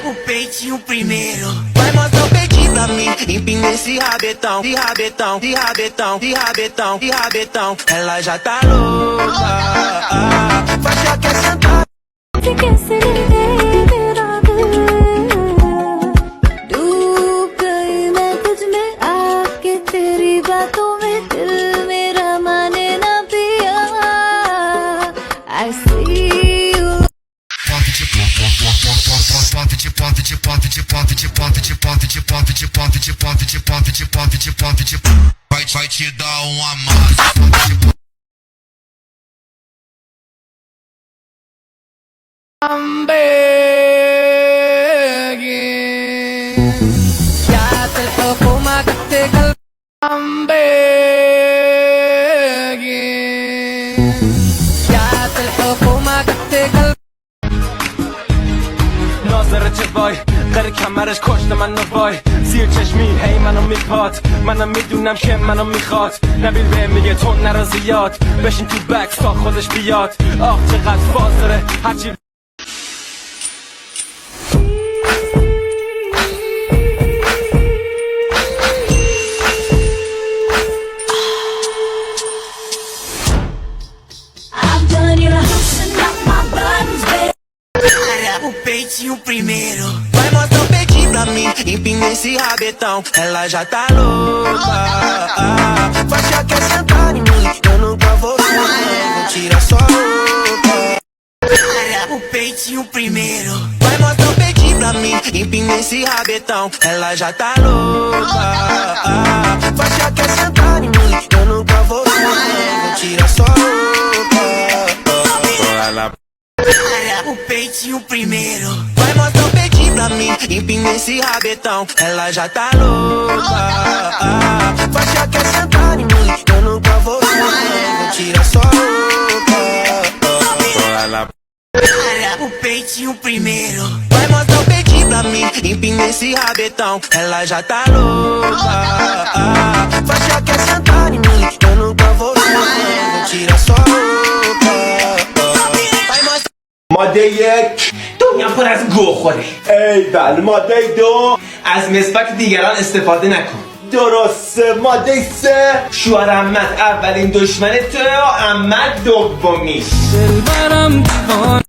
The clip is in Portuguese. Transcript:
O peitinho primeiro. Vai mostrar o peitinho pra mim. Empina esse rabetão, de rabetão, de rabetão, de rabetão, de rabetão. Ela já tá louca. Faixa quer sentar. कैसे मेरा दिल डूब गई मैं तुझ में आके तेरी बातों में दिल मेरा माने ना पिया I see you Vai te dar uma massa. I'm begging. क्या तो कोमा कत्ते कल I'm begging. क्या तो कोमा कत्ते कल ناظر جوای در کمرش کشت منو وای زیر چشمی هی منو میپاد منم میدونم که منو میخواد نبیل به میگه تو نرا زیاد بشین تو بکس تا خودش بیاد آه چقدر فاز داره هرچی I've done you loosen up my buttons baby O peitinho primeiro. Vai mostrar o peitinho pra mim. Empina esse rabetão. Ela já tá louca. Faixa quer sentar em mim. Eu nunca vou tirar só roupa. O peitinho primeiro. Vai mostrar o peitinho pra mim. Empina esse rabetão. Ela já tá louca. Faixa quer sentar em mim. Eu nunca vou tirar só roupa. O peitinho primeiro. Vai mostrar o peitinho pra mim. Empina esse rabetão. Ela já tá louca. Faixa quer sentar em mim. Eu nunca vou tirar só roupa. O peitinho primeiro. Vai mostrar o peitinho pra mim. Empina esse rabetão. Ela já tá louca. Faixa quer sentar em mim. Eu nunca vou tirar só roupa. Vai mostrar. ماده یک دنیا پر از گو خوره ای بله ماده دو از مسواک دیگران استفاده نکن درسته ماده سه شوهر عمت اولین دشمن تو عمت دومیش दिलबरम दीवान